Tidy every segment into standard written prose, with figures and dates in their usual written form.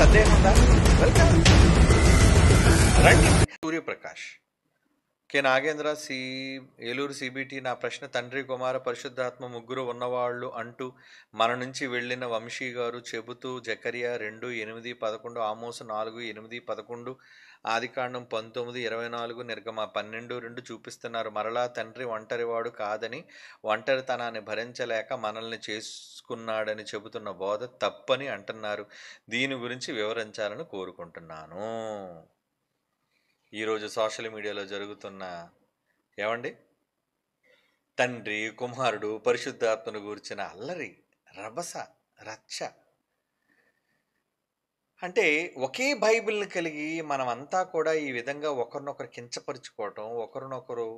సందేహం ఉందా? వెల్కమ్, రండి. Suryaprakash K Nagendra Eluru CBT. నా ప్రశ్న, తండ్రి కుమార పరిశుద్ధాత్మ ముగ్గురు ఉన్నవాళ్ళు అంటూ మన నుంచి వెళ్ళిన వంశీ గారు చెబుతూ జకరియా 2:8-11, ఆమోసు 4:8-11, ఆదికాండం 19:24, నిర్గమ 12:2 చూపిస్తున్నారు. మరలా తండ్రి ఒంటరివాడు కాదని, ఒంటరితనాన్ని భరించలేక మనల్ని చేసుకున్నాడని చెబుతున్న బోధ తప్పని అంటున్నారు. దీని గురించి వివరించాలని కోరుకుంటున్నాను. ఈరోజు సోషల్ మీడియాలో జరుగుతున్న ఏమండి తండ్రి కుమారుడు పరిశుద్ధాత్మను గురించిన అల్లరి, రభస, రచ్చ. అంటే ఒకే బైబిల్ని కలిగి మనమంతా కూడా ఈ విధంగా ఒకరినొకరు కించపరుచుకోవటం, ఒకరినొకరు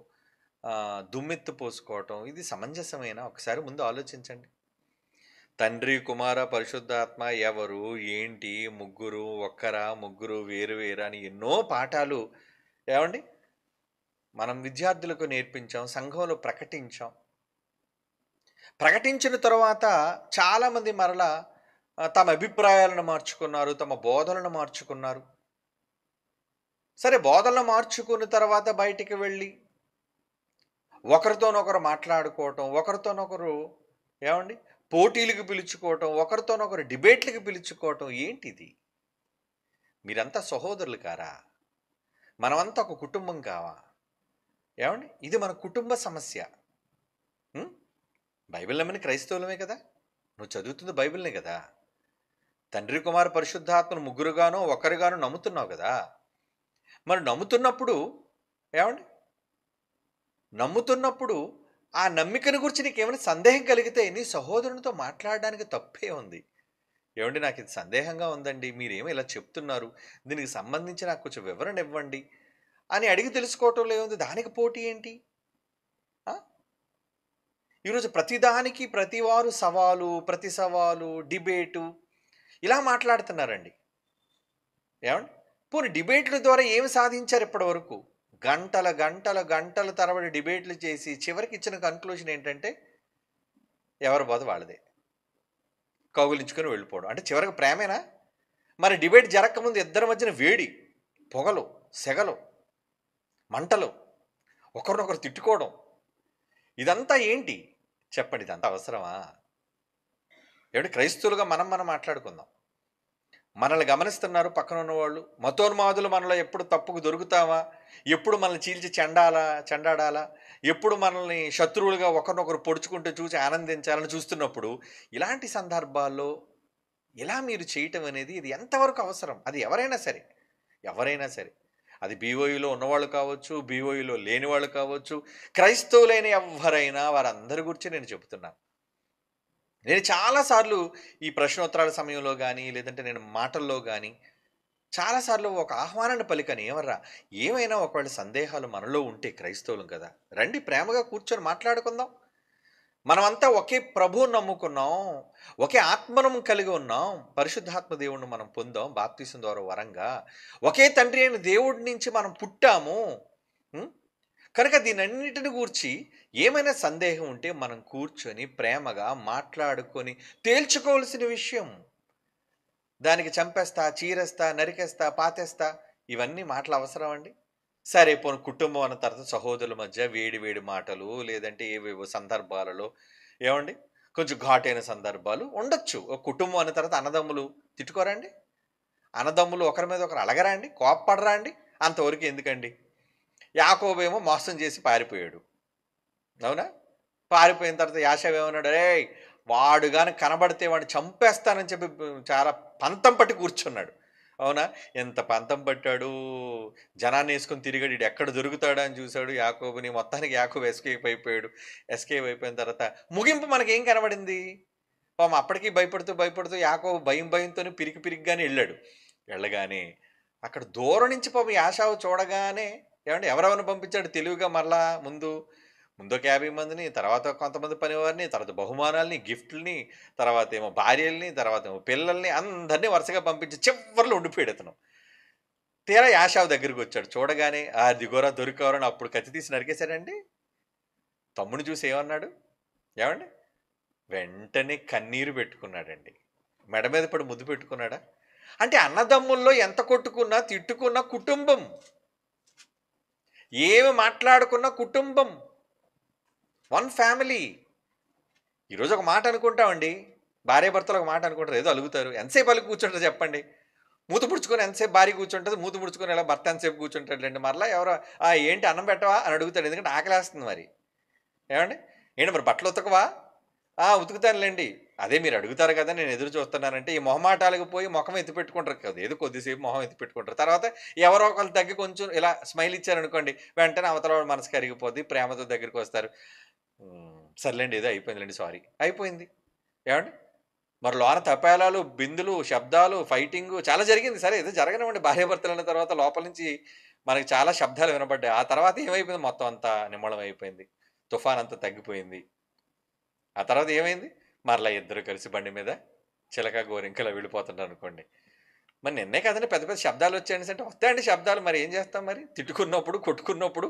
దుమ్మెత్తు పోసుకోవటం, ఇది సమంజసమైన? ఒకసారి ముందు ఆలోచించండి. తండ్రి కుమార పరిశుద్ధాత్మ ఎవరు, ఏంటి, ముగ్గురు ఒక్కరా, ముగ్గురు వేరు వేరా అని ఎన్నో పాఠాలు ఏమండి మనం విద్యార్థులకు నేర్పించాం, సంఘంలో ప్రకటించాం. ప్రకటించిన తర్వాత చాలామంది మరలా తమ అభిప్రాయాలను మార్చుకున్నారు, తమ బోధనలను మార్చుకున్నారు. సరే, బోధనలు మార్చుకున్న తర్వాత బయటికి వెళ్ళి ఒకరితోనొకరు మాట్లాడుకోవటం, ఒకరితోనొకరు ఏమండి పోటీలకు పిలుచుకోవటం, ఒకరితోనొకరు డిబేట్లకు పిలుచుకోవటం, ఏంటిది? మీరంతా సహోదరులు కారా? మనమంతా ఒక కుటుంబం కావా? ఏమండి, ఇది మన కుటుంబ సమస్య. బైబిల్ నమ్మని క్రైస్తవులమే కదా, నువ్వు చదువుతుంది బైబిల్నే కదా. తండ్రి కుమార పరిశుద్ధాత్మను ముగ్గురుగానో ఒకరుగానో నమ్ముతున్నావు కదా. మరి నమ్ముతున్నప్పుడు ఆ నమ్మికను గురించి నీకేమైనా సందేహం కలిగితే నీ సహోదరునితో మాట్లాడడానికి తప్పే ఉంది. ఏమండి, నాకు ఇది సందేహంగా ఉందండి, మీరేమో ఇలా చెప్తున్నారు, దీనికి సంబంధించి నాకు కొంచెం వివరణ ఇవ్వండి అని అడిగి తెలుసుకోవటం లేదు. దానికి పోటీ ఏంటి? ఈరోజు ప్రతిదానికి ప్రతివారు సవాలు, ప్రతి సవాలు, డిబేటు ఇలా మాట్లాడుతున్నారండి. ఏమండి, పోనీ డిబేట్ల ద్వారా ఏమి సాధించారు ఇప్పటి వరకు? గంటల తరబడి డిబేట్లు చేసి చివరికి ఇచ్చిన కన్క్లూజన్ ఏంటంటే ఎవరి బాధ వాళ్ళదే, కౌగులించుకొని వెళ్ళిపోవడం. అంటే చివరికి ప్రేమేనా? మరి డిబేట్ జరగకముందు ఇద్దరి మధ్యన వేడి, పొగలు, సెగలు, మంటలు, ఒకరినొకరు తిట్టుకోవడం, ఇదంతా ఏంటి చెప్పండి? ఇదంతా అవసరమా? ఏమిటి, క్రైస్తవులుగా మనం మాట్లాడుకుందాం. మనల్ని గమనిస్తున్నారు పక్కన ఉన్నవాళ్ళు. మతోన్మాదులు మనలో ఎప్పుడు తప్పుకు దొరుకుతావా, ఎప్పుడు మనల్ని చీల్చి చెండాడాలా, ఎప్పుడు మనల్ని శత్రువులుగా ఒకరినొకరు పొడుచుకుంటూ చూసి ఆనందించాలని చూస్తున్నప్పుడు ఇలాంటి సందర్భాల్లో ఇలా మీరు చేయటం అనేది ఇది ఎంతవరకు అవసరం? అది ఎవరైనా సరే, అది బీఓయూలో ఉన్నవాళ్ళు కావచ్చు, బీఓయూలో లేని వాళ్ళు కావచ్చు, క్రైస్తవులైన ఎవరైనా, వారందరి గురించి నేను చెబుతున్నాను. నేను చాలాసార్లు ఈ ప్రశ్నోత్తరాల సమయంలో కానీ, లేదంటే నేను మాటల్లో కానీ చాలాసార్లు ఒక ఆహ్వానాన్ని పలికాను. ఏమైనా ఒకవేళ సందేహాలు మనలో ఉంటే క్రైస్తవులం కదా, రండి ప్రేమగా కూర్చొని మాట్లాడుకుందాం. మనమంతా ఒకే ప్రభువుని నమ్ముకున్నాం, ఒకే ఆత్మను కలిగి ఉన్నాం, పరిశుద్ధాత్మ దేవుణ్ణి మనం పొందాం బాప్తీసం ద్వారా వరంగా, ఒకే తండ్రి అయిన దేవుడి నుంచి మనం పుట్టాము. కనుక దీనన్నిటిని గూర్చి ఏమైనా సందేహం ఉంటే మనం కూర్చొని ప్రేమగా మాట్లాడుకొని తేల్చుకోవాల్సిన విషయం. దానికి చంపేస్తా, చీరేస్తా, నరికేస్తా, పాతేస్తా, ఇవన్నీ మాటలు అవసరం అండి? సరే, పోను కుటుంబం అన్న తర్వాత సహోదరుల మధ్య వేడి మాటలు, లేదంటే ఏవేవో సందర్భాలలో ఏమండి కొంచెం ఘాటైన సందర్భాలు ఉండొచ్చు. ఒక కుటుంబం అన్న తర్వాత అన్నదమ్ములు తిట్టుకోరా అండి? అన్నదమ్ములు ఒకరి మీద ఒకరు అలగరా అండి? కోప్పడరా అండి? అంతవరకు ఎందుకండి? యాకోబేమో మోసం చేసి పారిపోయాడు, అవునా? పారిపోయిన తర్వాత యాషావు ఏమన్నాడు? వాడు కానీ కనబడితే వాడిని చంపేస్తానని చెప్పి చాలా పంతం పట్టి కూర్చున్నాడు, అవునా? ఎంత పంతం పట్టాడు, జనాన్ని వేసుకొని తిరిగాడు, ఇడు ఎక్కడ దొరుకుతాడా అని చూశాడు యాకోబుని. మొత్తానికి యాకోబు ఎస్కేప్ అయిపోయిన తర్వాత ముగింపు మనకేం కనబడింది? పాపం అప్పటికీ భయపడుతూ యాకోబు భయంతోనే పిరికిగానే వెళ్ళగానే అక్కడ దూరం నుంచి పాపం యాషావు చూడగానే ఏమంటే ఎవరెవరిని పంపించాడు తెలివిగా? మరలా ముందు ఒక 50 మందిని, తర్వాత కొంతమంది పనివారిని, తర్వాత బహుమానాల్ని, గిఫ్ట్లని, తర్వాత ఏమో భార్యల్ని, తర్వాత ఏమో పిల్లల్ని, అందరినీ వరుసగా పంపించి చివరిలో ఉండిపోయాడు అతను. తీరా యాషావు దగ్గరికి వచ్చాడు. చూడగానే దిగోరా దొరికారని అప్పుడు కత్తి తీసి నరికేశాడండి. తమ్ముని చూసి ఏమన్నాడు? వెంటనే కన్నీరు పెట్టుకున్నాడండి. మెడ మీద పడి ముద్దు పెట్టుకున్నాడా? అంటే అన్నదమ్ముల్లో ఎంత కొట్టుకున్నా తిట్టుకున్నా కుటుంబం, ఏమి మాట్లాడుకున్నా కుటుంబం, వన్ ఫ్యామిలీ. ఈరోజు ఒక మాట అనుకుంటామండి, భార్యాభర్తలు ఒక మాట అనుకుంటారు, ఏదో అలుగుతారు, ఎంతసేపు అలుగు కూర్చుంటారు చెప్పండి? మూత పుడుచుకొని ఎంతసేపు భార్య కూర్చుంటుంది, మూత పుడుచుకొని ఇలా భర్త ఎంతసేపు కూర్చుంటాడులేండి. మరలా ఎవరో ఏంటి అన్నం పెట్టవా అని అడుగుతాడు, ఎందుకంటే ఆకలేస్తుంది మరి. ఏమండి, ఏంటి మరి బట్టలు ఉతకవా? ఉతుకుతానులేండి. అదే మీరు అడుగుతారు కదా, నేను ఎదురు చూస్తున్నానంటే ఈ మొహమాటాలకు పోయి ముఖం ఎత్తి పెట్టుకుంటారు కదా, ఏదో కొద్దిసేపు మొహం ఎత్తి పెట్టుకుంటారు. తర్వాత ఎవరో ఒకళ్ళు తగ్గి కొంచెం ఇలా స్మైల్ ఇచ్చారనుకోండి, వెంటనే అవతల వాడు మనసు కరిగిపోద్ది, ప్రేమతో దగ్గరికి వస్తారు. సర్లేండి ఏదో అయిపోయిందిలేండి, సారీ, అయిపోయింది. ఏమండి, మరి లోన తపేలాలు, బిందులు, శబ్దాలు, ఫైటింగు చాలా జరిగింది. సరే ఏదో జరగనివ్వండి, భార్యాభర్తలు అన్న తర్వాత లోపల నుంచి మనకి చాలా శబ్దాలు వినబడ్డాయి. ఆ తర్వాత ఏమైపోయింది, మొత్తం అంతా నిమ్మళం అయిపోయింది, తుఫాన్ అంతా తగ్గిపోయింది. ఆ తర్వాత ఏమైంది, మరలా ఇద్దరు కలిసి బండి మీద చిలక గోరింకలా వెళ్ళిపోతున్నారు అనుకోండి. మరి నిన్నే కదండి పెద్ద పెద్ద శబ్దాలు వచ్చాయని అంటే వస్తాయండి శబ్దాలు, మరి ఏం చేస్తాం? మరి తిట్టుకున్నప్పుడు, కొట్టుకున్నప్పుడు,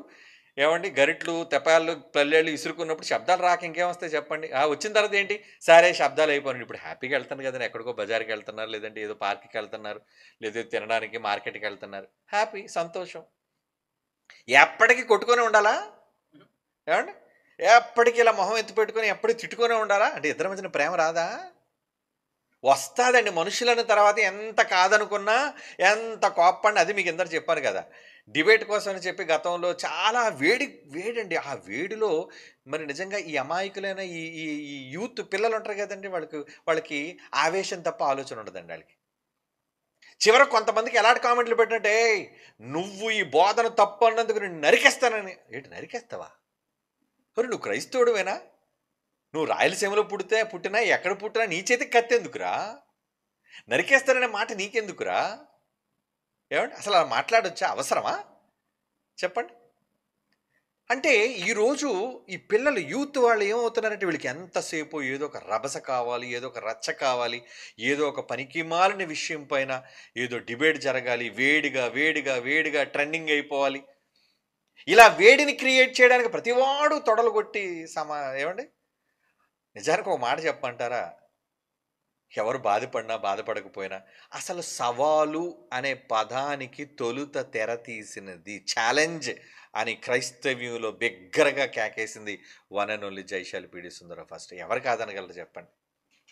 ఏమండి, గరిట్లు, తెపాళ్ళు, పల్లెళ్ళు ఇసురుకున్నప్పుడు శబ్దాలు రాక ఇంకేం వస్తాయి చెప్పండి? వచ్చిన తర్వాత ఏంటి, సరే శబ్దాలు అయిపోయినాయి, ఇప్పుడు హ్యాపీగా వెళ్తాను కదండి, ఎక్కడికో బజార్కి వెళ్తున్నారు, లేదంటే ఏదో పార్క్కి వెళ్తున్నారు, లేదా తినడానికి మార్కెట్కి వెళ్తున్నారు, హ్యాపీ, సంతోషం. ఎప్పటికీ కొట్టుకొని ఉండాలా? ఏమండి, ఎప్పటికీ ఇలా మొహం ఎత్తి పెట్టుకొని ఎప్పటికీ తిట్టుకునే ఉండాలా? అంటే ఇద్దరి మధ్యన ప్రేమ రాదా? వస్తాదండి. మనుషులన్న తర్వాత ఎంత కాదనుకున్నా, ఎంత కోప్పడినా, అది మీకు ఇందాక చెప్పాను కదా, డిబేట్ కోసం అని చెప్పి గతంలో చాలా వేడండి. ఆ వేడిలో మరి నిజంగా ఈ అమాయకులైన ఈ ఈ ఈ యూత్ పిల్లలు ఉంటారు కదండి, వాళ్ళకి ఆవేశం తప్ప ఆలోచన ఉండదండి వాళ్ళకి. చివరికి కొంతమందికి ఎలాంటి కామెంట్లు పెట్టినట్టే, నువ్వు ఈ బోధన తప్పు అన్నందుకు నేను నరికేస్తానని. ఏంటి నరికేస్తావా? నువ్వు క్రైస్తవుడువేనా? నువ్వు రాయలసీమలో పుట్టినా ఎక్కడ పుట్టినా నీ చేతికి కత్తెందుకురా? నరికేస్తారనే మాట నీకెందుకురా? ఏమండి, అసలు అలా మాట్లాడొచ్చా? అవసరమా చెప్పండి? అంటే ఈరోజు ఈ పిల్లలు, యూత్ వాళ్ళు ఏమవుతున్నారంటే, వీళ్ళకి ఎంతసేపు ఏదో ఒక రభస కావాలి, ఏదో ఒక రచ్చ కావాలి, ఏదో ఒక పనికిమాలిన విషయం పైన ఏదో డిబేట్ జరగాలి, వేడిగా వేడిగా వేడిగా ట్రెండింగ్ అయిపోవాలి. ఇలా వేడిని క్రియేట్ చేయడానికి ప్రతివాడు తొడలు కొట్టి ఏమండి, నిజానికి ఒక మాట చెప్పంటారా, ఎవరు బాధపడినా బాధపడకపోయినా అసలు సవాలు అనే పదానికి తొలుత తెర తీసినది, ఛాలెంజ్ అని క్రైస్తవ్యంలో బిగ్గరగా కేకేసింది వన్ అండ్ ఓన్లీ జైశాలి పీడి సుందరం ఫస్ట్. ఎవరు కాదనగలరు చెప్పండి?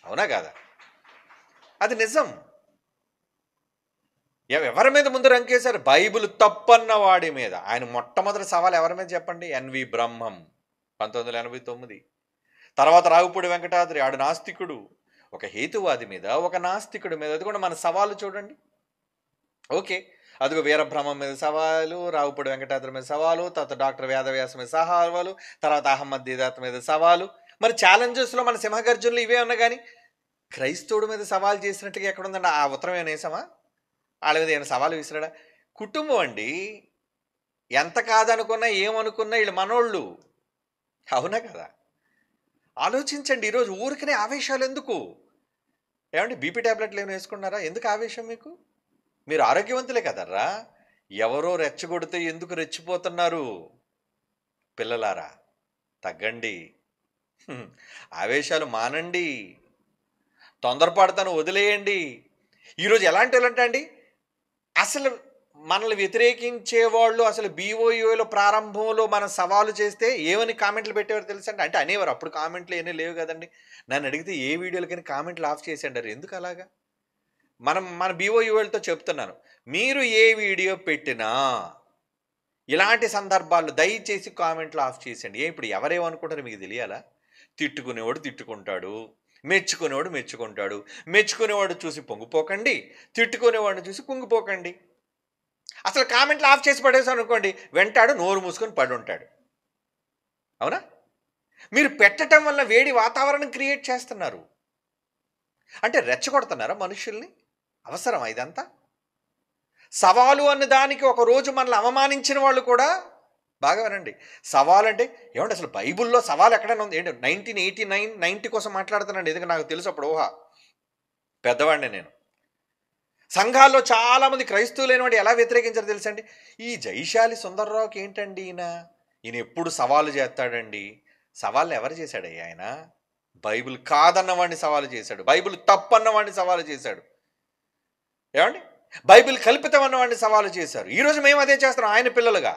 అవునా కాదా? అది నిజం. ఎవరి మీద ముందు రంకేశారు? బైబిల్ తప్పన్న వాడి మీద. ఆయన మొట్టమొదటి సవాల్ ఎవరి మీద చెప్పండి? ఎన్వి బ్రహ్మం, 1989. తర్వాత రావుపూడి వెంకటాద్రి, ఆడు నాస్తికుడు, ఒక హేతువాది మీద, ఒక నాస్తికుడి మీద. అది కూడా మన సవాలు చూడండి. ఓకే, అదిగో వీరబ్రహ్మం మీద సవాలు, రావుపూడి వెంకటాద్రి మీద సవాలు, తర్వాత డాక్టర్ వేదవ్యాస మీద సవాలు, తర్వాత అహ్మద్ దీదాత్ మీద సవాలు. మరి ఛాలెంజెస్లో మన సింహగర్జునులు ఇవే ఉన్నా కానీ క్రైస్తవుడి మీద సవాల్ చేసినట్టుగా ఎక్కడుందండి? ఆ ఉత్తరం ఏమైనా వేసామా? వాళ్ళ మీద ఏమైనా సవాలు విసిరాడా? కుటుంబం అండి, ఎంత కాదనుకున్నా ఏమనుకున్నా వీళ్ళు మనోళ్ళు. అవునా కదా? ఆలోచించండి. ఈరోజు ఊరికనే ఆవేశాలు ఎందుకు? ఏమంటే బీపీ ట్యాబ్లెట్లు ఏమైనా వేసుకున్నారా? ఎందుకు ఆవేశం మీకు? మీరు ఆరోగ్యవంతులే కదర్రా. ఎవరో రెచ్చగొడితే ఎందుకు రెచ్చిపోతున్నారు? పిల్లలారా తగ్గండి, ఆవేశాలు మానండి, తొందరపాటుతను వదిలేయండి. ఈరోజు ఎలాంటి వాళ్ళంటే అండి, అసలు మనల్ని వ్యతిరేకించే వాళ్ళు అసలు బీఓయూలో ప్రారంభంలో మనం సవాలు చేస్తే ఏమని కామెంట్లు పెట్టేవారు తెలుసండి? అంటే అనేవారు, అప్పుడు కామెంట్లు ఏమీ లేవు కదండి. నన్ను అడిగితే ఏ వీడియోలకైనా కామెంట్లు ఆఫ్ చేసేయండారు. ఎందుకు అలాగా? మన బీఓయూలతో చెప్తున్నాను, మీరు ఏ వీడియో పెట్టినా ఇలాంటి సందర్భాల్లో దయచేసి కామెంట్లు ఆఫ్ చేసేయండి. ఇప్పుడు ఎవరేమనుకుంటారో మీకు తెలియాలా? తిట్టుకునేవాడు తిట్టుకుంటాడు, మెచ్చుకునేవాడు మెచ్చుకుంటాడు. మెచ్చుకునేవాడు చూసి పొంగిపోకండి, తిట్టుకునేవాడిని చూసి కుంగిపోకండి. అసలు కామెంట్లు ఆఫ్ చేసి పడేసాను అనుకోండి, వెంటాడు నోరు మూసుకొని పడి ఉంటాడు. అవునా? మీరు పెట్టడం వల్ల వేడి వాతావరణం క్రియేట్ చేస్తున్నారు. అంటే రెచ్చగొడుతున్నారా మనుషుల్ని? అవసరమా ఇదంతా? సవాలు అన్న దానికి ఒకరోజు మనల్ని అవమానించిన వాళ్ళు కూడా, బాగా వినండి, సవాల్ అంటే ఏమంటే అసలు బైబుల్లో సవాల్ ఎక్కడైనా ఉంది ఏంటి? 1989, 90 కోసం మాట్లాడుతున్నాండి. ఎందుకంటే నాకు తెలుసు అప్పుడు పెద్దవాడిని నేను. సంఘాల్లో చాలామంది క్రైస్తవులైన వాడు ఎలా వ్యతిరేకించారు తెలుసండి? ఈ జైశాలి సుందర్రావుకి ఏంటండి ఈయన ఎప్పుడు సవాలు చేస్తాడండి. సవాళ్ళు ఎవరు చేశాడయ్యా ఆయన? బైబిల్ కాదన్నవాడిని సవాలు చేశాడు, బైబిల్ తప్పన్నవాడిని సవాలు చేశాడు. ఏమండి? బైబిల్ కల్పితం అన్నవాడిని సవాలు చేశారు. ఈరోజు మేము అదే చేస్తున్నాం ఆయన పిల్లలుగా.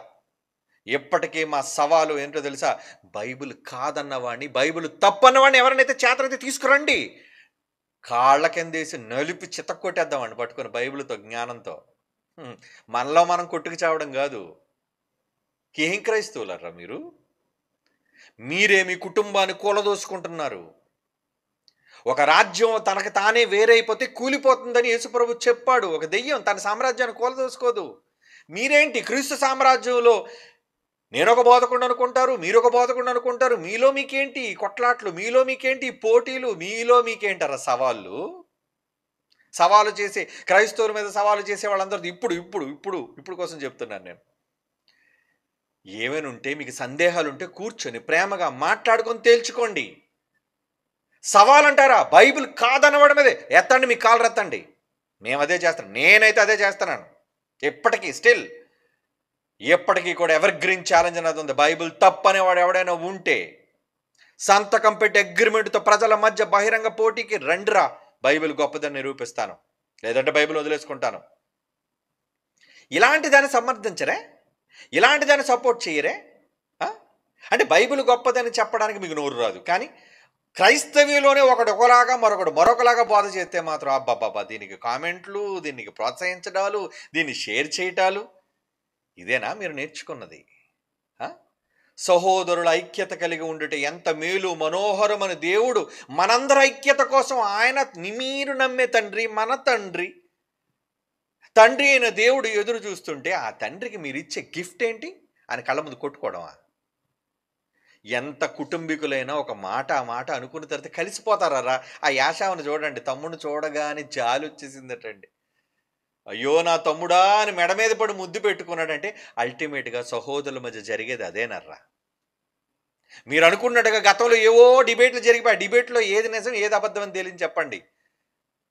ఎప్పటికీ మా సవాలు ఏంటో తెలుసా? బైబిల్ కాదన్నవాడిని, బైబిల్ తప్పన్నవాడిని ఎవరినైతే చేతనైతే తీసుకురండి. కాళ్ళ కిందేసి నలిపి చితక్కొట్టేద్దామండి పట్టుకొని బైబిల్‌తో, జ్ఞానంతో. హ్మ్. మనలో మనం కొట్టుకు చావడం గాదు. ఏం క్రైస్తవులర్రా మీరు? మీరే మీ కుటుంబాన్ని కూలదోసుకుంటున్నారు. ఒక రాజ్యం తనకు తానే వేరైపోతే కూలిపోతుందని యేసుప్రభు చెప్పాడు. ఒక దెయ్యం తన సామ్రాజ్యాన్ని కూలదోసుకోదు. మీరేంటి క్రీస్తు సామ్రాజ్యంలో నేనొక బోధకుడిని అనుకుంటారు, మీరొక బోధకుడిని అనుకుంటారు. మీలో మీకేంటి ఈ కొట్లాట్లు? మీలో మీకేంటి ఈ పోటీలు? మీలో మీకేంటరా సవాళ్ళు? సవాలు చేసే క్రైస్తవుల మీద సవాలు చేసే వాళ్ళందరిది ఇప్పుడు కోసం చెప్తున్నాను నేను. ఏమైనా ఉంటే మీకు సందేహాలుంటే కూర్చొని ప్రేమగా మాట్లాడుకొని తేల్చుకోండి. సవాలంటారా? బైబిల్ కాదనవడం మీదే ఎత్తండి, మీ కాళ్ళు రెత్తండి. మేము అదే చేస్తాం. నేనైతే అదే చేస్తున్నాను. ఎప్పటికీ స్టిల్ ఎప్పటికీ కూడా ఎవర్ గ్రీన్ ఛాలెంజ్ అనేది ఉంది. బైబిల్ తప్పనేవాడు ఎవడైనా ఉంటే సంతకం పెట్టి అగ్రిమెంట్తో ప్రజల మధ్య బహిరంగ పోటీకి రండిరా, బైబిల్ గొప్పదని నిరూపిస్తాను, లేదంటే బైబిల్ వదిలేసుకుంటాను. ఇలాంటి దాన్ని సమర్థించరే? ఇలాంటి దాన్ని సపోర్ట్ చేయరే? అంటే బైబిల్ గొప్పదని చెప్పడానికి మీకు నోరు రాదు, కానీ క్రైస్తవ్యంలోనే ఒకటి ఒకలాగా మరొకటి మరొకలాగా బోధ చేస్తే మాత్రం అబ్బాబ్బా, దీనికి కామెంట్లు, దీనికి ప్రోత్సహించడాలు, దీన్ని షేర్ చేయటాలు, ఇదేనా మీరు నేర్చుకున్నది? సహోదరుల ఐక్యత కలిగి ఉండుట ఎంత మేలు మనోహరమని దేవుడు మనందరి ఐక్యత కోసం ఆయన మీరు నమ్మే తండ్రి, మన తండ్రి అయిన దేవుడు ఎదురు చూస్తుంటే ఆ తండ్రికి మీరు ఇచ్చే గిఫ్ట్ ఏంటి? ఆయన కళ్ళ ముందు కొట్టుకోవడమా? ఎంత కుటుంబీకులైనా ఒక మాట ఆ మాట అనుకున్న తర్వాత కలిసిపోతారా? ఆ యాషావును చూడండి, తమ్ముడిని చూడగానే జాలి వచ్చేసిందటండి. అయ్యో నా తమ్ముడా అని మెడ మీద పడి ముద్దు పెట్టుకున్నాడంటే అల్టిమేట్గా సహోదరుల మధ్య జరిగేది అదేనర్రా. మీరు అనుకున్నట్టుగా గతంలో ఏవో డిబేట్లు జరిగిపోయి డిబేట్లో ఏది నిజం ఏది అబద్ధం అని తేలించి చెప్పండి.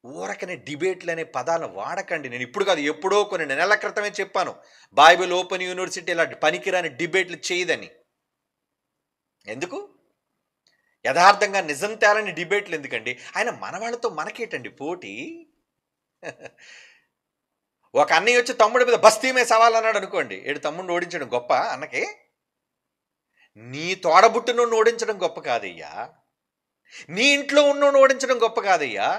ఊరకనే డిబేట్లు అనే పదాలను వాడకండి. నేను ఇప్పుడు కాదు, ఎప్పుడో కొన్ని నెలల క్రితమే చెప్పాను, బైబిల్ ఓపెన్ యూనివర్సిటీ ఇలాంటి పనికిరాని డిబేట్లు చేయదని. ఎందుకు? యథార్థంగా నిజం తేలని డిబేట్లు ఎందుకండి? ఆయన మనవాళ్ళతో మనకేటండి పోటీ? ఒక అన్నయ్య వచ్చి తమ్ముడి మీద బస్తీ మీద సవాల్ అన్నాడు అనుకోండి, ఏడు తమ్ముడిని ఓడించడం గొప్ప అన్నకి? నీ తోడబుట్టును ఓడించడం గొప్ప కాదయ్యా. నీ ఇంట్లో ఉన్నోని ఓడించడం గొప్ప కాదయ్యా.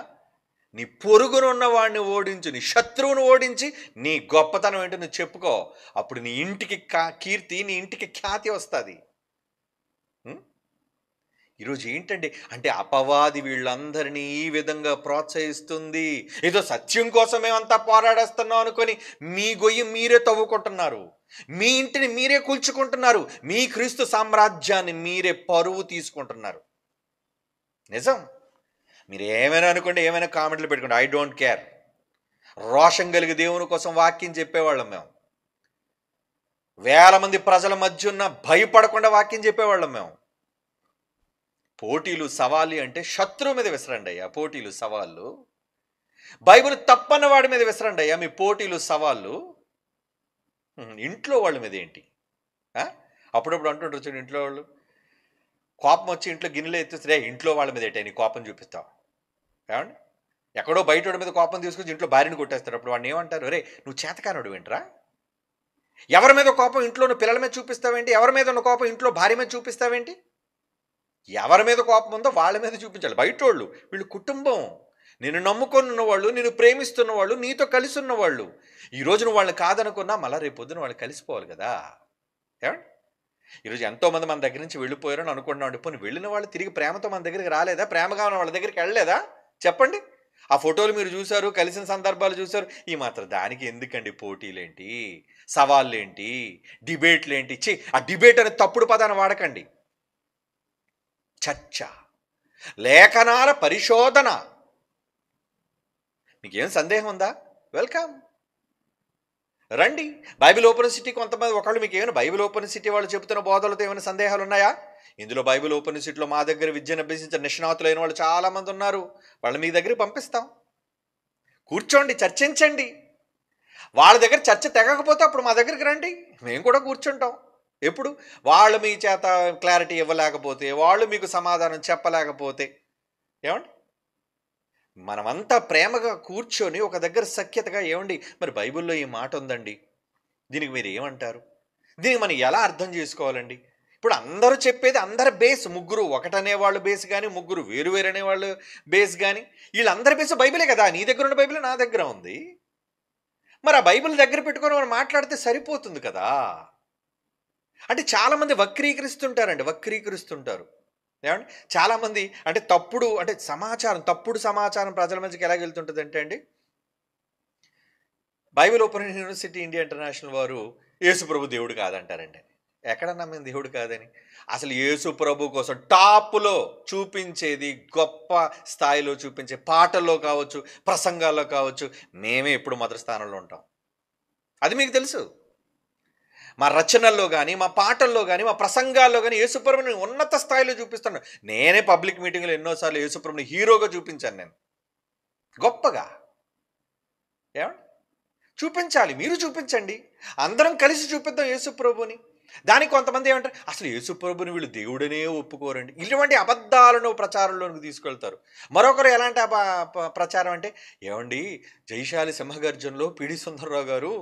నీ పొరుగునున్న వాడిని ఓడించు, నీ శత్రువును ఓడించి నీ గొప్పతనం ఏంటో నువ్వు చెప్పుకో. అప్పుడు నీ ఇంటికి కీర్తి, నీ ఇంటికి ఖ్యాతి వస్తుంది. ఈరోజు ఏంటండి అంటే అపవాది వీళ్ళందరినీ ఈ విధంగా ప్రోత్సహిస్తుంది. ఏదో సత్యం కోసం మేమంతా పోరాడేస్తున్నాం అనుకొని మీ గొయ్యి మీరే తవ్వుకుంటున్నారు, మీ ఇంటిని మీరే కూల్చుకుంటున్నారు, మీ క్రీస్తు సామ్రాజ్యాన్ని మీరే పరువు తీసుకుంటున్నారు. నిజం. మీరు ఏమైనా అనుకోండి, ఏమైనా కామెంట్లు పెట్టుకోండి, ఐ డోంట్ కేర్. రోషం కలిగి దేవుని కోసం వాక్యం చెప్పేవాళ్ళం మేము. వేల మంది ప్రజల మధ్య ఉన్న భయపడకుండా వాక్యం చెప్పేవాళ్ళం మేము. పోటీలు సవాళ్ళు అంటే శత్రువు మీద విసరండి అయ్యా పోటీలు సవాళ్ళు. బైబిల్ తప్పన్న వాడి మీద విసరండి అయ్యా మీ పోటీలు సవాళ్ళు. ఇంట్లో వాళ్ళ మీద ఏంటి? అప్పుడప్పుడు అంటుంటారు చూడండి, ఇంట్లో వాళ్ళు కోపం వచ్చి ఇంట్లో గిన్నెలు ఎత్తిస్తే ఇంట్లో వాళ్ళ మీద ఏంటి నీ కోపం చూపిస్తావు? ఏమండి? ఎక్కడో బయట వాడి మీద కోపం తీసుకొచ్చి ఇంట్లో భార్యని కొట్టేస్తారు. అప్పుడు వాడిని ఏమంటారు? అరే నువ్వు చేతకానుడు ఏంట్రా? ఎవరి మీద కోపం ఇంట్లో నువ్వు పిల్లల మీద చూపిస్తావేంటి? ఎవరి మీద ఉన్న కోపం ఇంట్లో భార్య మీద చూపిస్తావేంటి? ఎవరి మీద కోపం ఉందో వాళ్ళ మీద చూపించాలి. బయటోళ్ళు వీళ్ళు కుటుంబం, నేను నమ్ముకొని ఉన్నవాళ్ళు, నేను ప్రేమిస్తున్న వాళ్ళు, నీతో కలిసి ఉన్నవాళ్ళు. ఈరోజు నువ్వు వాళ్ళని కాదనుకున్నా మళ్ళీ రేపు పొద్దున వాళ్ళు కలిసిపోవాలి కదా. ఏమండి? ఈరోజు ఎంతోమంది మన దగ్గర నుంచి వెళ్ళిపోయారని అనుకుంటున్నాం. పోనీ వెళ్ళిన వాళ్ళు తిరిగి ప్రేమతో మన దగ్గరికి రాలేదా? ప్రేమగా ఉన్న వాళ్ళ దగ్గరికి వెళ్ళలేదా? చెప్పండి. ఆ ఫోటోలు మీరు చూశారు, కలిసిన సందర్భాలు చూశారు. ఈ మాత్రం దానికి ఎందుకండి పోటీలేంటి, సవాళ్ళేంటి, డిబేట్లేంటి? ఆ డిబేట్ అనే తప్పుడు పదాన్ని వాడకండి. చర్చ, లేఖనాల పరిశోధన. మీకేం సందేహం ఉందా? వెల్కమ్, రండి. బైబిల్ ఓపెన్ సిటీ కొంతమంది ఒకళ్ళు మీకు ఏమైనా బైబిల్ ఓపెన్ సిటీ వాళ్ళు చెబుతున్న బోధలతో ఏమైనా సందేహాలు ఉన్నాయా? ఇందులో బైబిల్ ఓపెన్ సిటీలో మా దగ్గర విద్యను అభ్యసించిన నిష్ణాతులైన వాళ్ళు చాలామంది ఉన్నారు. వాళ్ళు మీ దగ్గరికి పంపిస్తాం. కూర్చోండి, చర్చించండి. వాళ్ళ దగ్గర చర్చ తెగకపోతే అప్పుడు మా దగ్గరికి రండి, మేము కూడా కూర్చుంటాం. ఎప్పుడు వాళ్ళు మీ చేత క్లారిటీ ఇవ్వలేకపోతే, వాళ్ళు మీకు సమాధానం చెప్పలేకపోతే, ఏమండి మనమంతా ప్రేమగా కూర్చొని ఒక దగ్గర సఖ్యతగా ఏమండి మరి బైబిల్లో ఈ మాట ఉందండి, దీనికి మీరు ఏమంటారు, దీనికి మనం ఎలా అర్థం చేసుకోవాలండి? ఇప్పుడు అందరూ చెప్పేది అందరి బేస్, ముగ్గురు ఒకటనే వాళ్ళు బేస్ కానీ, ముగ్గురు వేరు వేరు అనేవాళ్ళు బేస్ కానీ, వీళ్ళందరి బేస్ బైబిలే కదా. నీ దగ్గర ఉన్న బైబిల్ నా దగ్గర ఉంది. మరి ఆ బైబిల్ దగ్గర పెట్టుకొని మనం మాట్లాడితే సరిపోతుంది కదా. అంటే చాలామంది వక్రీకరిస్తుంటారు. ఏమండి, చాలామంది అంటే తప్పుడు సమాచారం ప్రజల మధ్యకి ఎలా వెళ్తుంటుంది అంటే అండి, Bible open university India international వారు యేసుప్రభు దేవుడు కాదంటారండి. ఎక్కడన్నా మేము దేవుడు కాదని? అసలు యేసుప్రభు కోసం టాప్లో చూపించేది, గొప్ప స్థాయిలో చూపించే పాటల్లో కావచ్చు, ప్రసంగాల్లో కావచ్చు, మేమే ఎప్పుడు మొదటి స్థానంలో ఉంటాం. అది మీకు తెలుసు. మా రచనల్లో కానీ, మా పాటల్లో కానీ, మా ప్రసంగాల్లో కానీ యేసుప్రభుని ఉన్నత స్థాయిలో చూపిస్తున్నాను. నేనే పబ్లిక్ మీటింగ్లో ఎన్నోసార్లు యేసుప్రభుని హీరోగా చూపించాను నేను, గొప్పగా. ఏమండి, చూపించాలి, మీరు చూపించండి, అందరం కలిసి చూపిద్దాం యేసుప్రభుని. దానికి కొంతమంది ఏమంటారు, అసలు యేసుప్రభుని వీళ్ళు దేవుడనే ఒప్పుకోరండి. ఇటువంటి అబద్ధాలను ప్రచారంలోనికి తీసుకెళ్తారు. మరొకరు ఎలాంటి ప్రచారం అంటే, ఏమండి జైశాలి సింహగర్జనలో పిడి సుందరరావు గారు